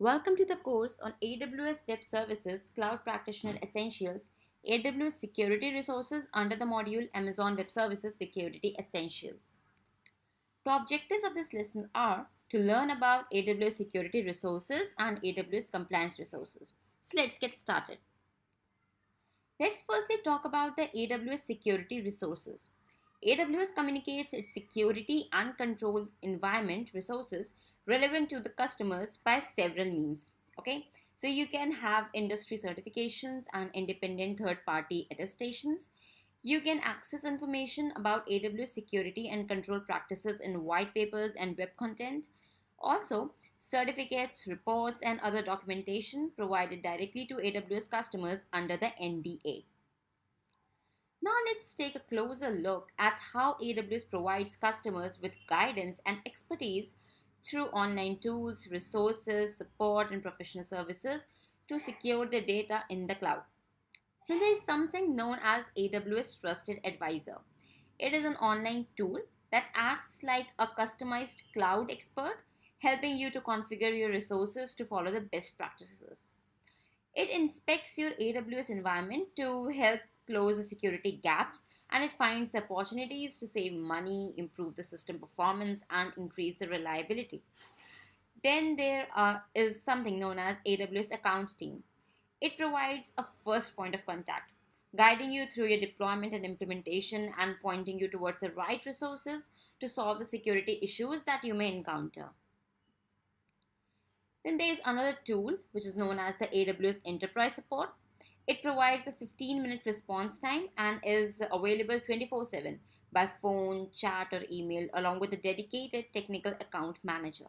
Welcome to the course on AWS Web Services Cloud Practitioner Essentials, AWS Security Resources under the module Amazon Web Services Security Essentials. The objectives of this lesson are to learn about AWS Security Resources and AWS Compliance Resources. So let's get started. Let's firstly talk about the AWS Security Resources. AWS communicates its security and control environment resources relevant to the customers by several means. Okay, so you can have industry certifications and independent third-party attestations. You can access information about AWS security and control practices in white papers and web content. Also, certificates, reports, and other documentation provided directly to AWS customers under the NDA. Now let's take a closer look at how AWS provides customers with guidance and expertise through online tools, resources, support, and professional services to secure their data in the cloud. Then there is something known as AWS Trusted Advisor. It is an online tool that acts like a customized cloud expert, helping you to configure your resources to follow the best practices. It inspects your AWS environment to help close the security gaps, and it finds the opportunities to save money, improve the system performance, and increase the reliability. Then there is something known as AWS Account Team. It provides a first point of contact, guiding you through your deployment and implementation and pointing you towards the right resources to solve the security issues that you may encounter. Then there is another tool which is known as the AWS Enterprise Support. It provides a 15-minute response time and is available 24/7 by phone, chat, or email, along with a dedicated technical account manager.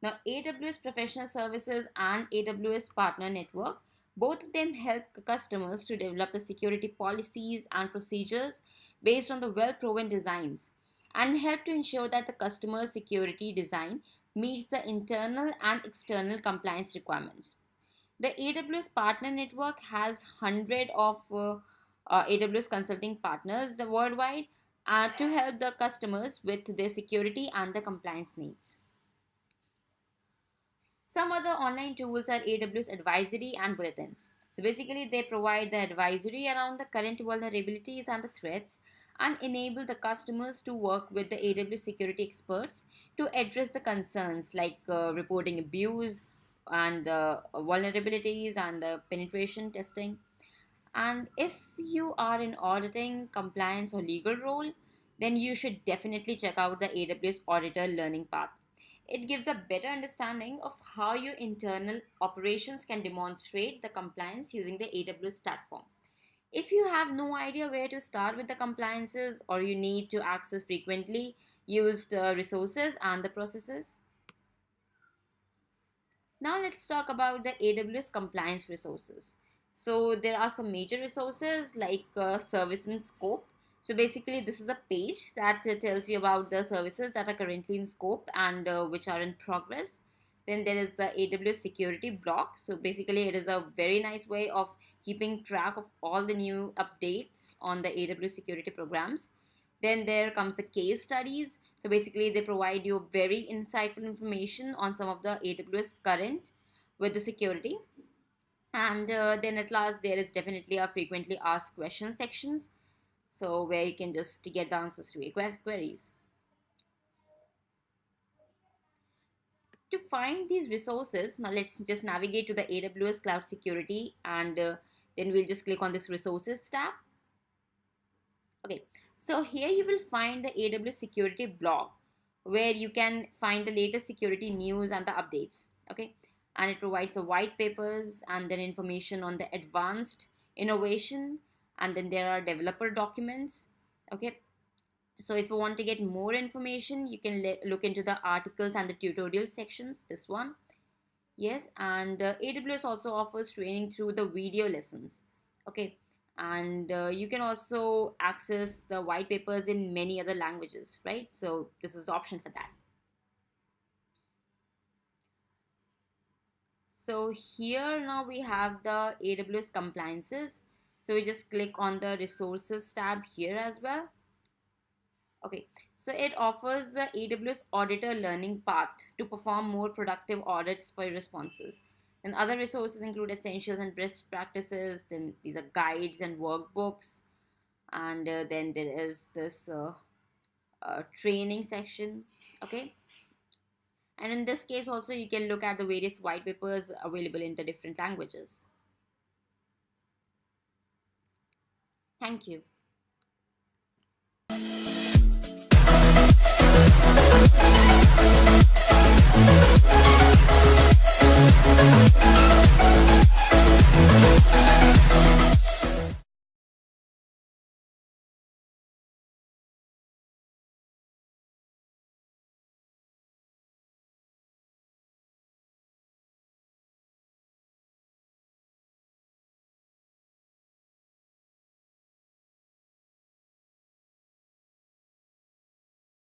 Now, AWS Professional Services and AWS Partner Network, both of them help customers to develop the security policies and procedures based on the well-proven designs and help to ensure that the customer's security design meets the internal and external compliance requirements. The AWS Partner Network has hundreds of AWS consulting partners worldwide to help the customers with their security and the compliance needs. Some other online tools are AWS Advisory and Bulletins. So basically, they provide the advisory around the current vulnerabilities and the threats and enable the customers to work with the AWS security experts to address the concerns like reporting abuse and vulnerabilities and the penetration testing. And if you are in auditing, compliance, or legal role, then you should definitely check out the AWS Auditor Learning Path. It gives a better understanding of how your internal operations can demonstrate the compliance using the AWS platform. If you have no idea where to start with the compliances or you need to access frequently used resources and the processes. Now let's talk about the AWS compliance resources. So there are some major resources like service and scope. So basically this is a page that tells you about the services that are currently in scope and which are in progress. Then there is the AWS security block. So basically it is a very nice way of keeping track of all the new updates on the AWS security programs. Then there comes the case studies. So basically they provide you very insightful information on some of the AWS current with the security. And then at last there is definitely a frequently asked questions sections. So where you can just get the answers to your queries. To find these resources, now let's just navigate to the AWS Cloud Security and then we'll just click on this resources tab. Okay, so here you will find the AWS security blog where you can find the latest security news and the updates. Okay, and it provides the white papers and then information on the advanced innovation, and then there are developer documents. Okay, so if you want to get more information, you can look into the articles and the tutorial sections, this one. Yes, and AWS also offers training through the video lessons. Okay, and you can also access the white papers in many other languages, right? So this is the option for that. So here now we have the AWS compliances. So we just click on the resources tab here as well. Okay, so it offers the AWS auditor learning path to perform more productive audits for your responses. And other resources include essentials and best practices. Then these are guides and workbooks. And then there is this training section. Okay, and in this case also you can look at the various white papers available in the different languages. Thank you.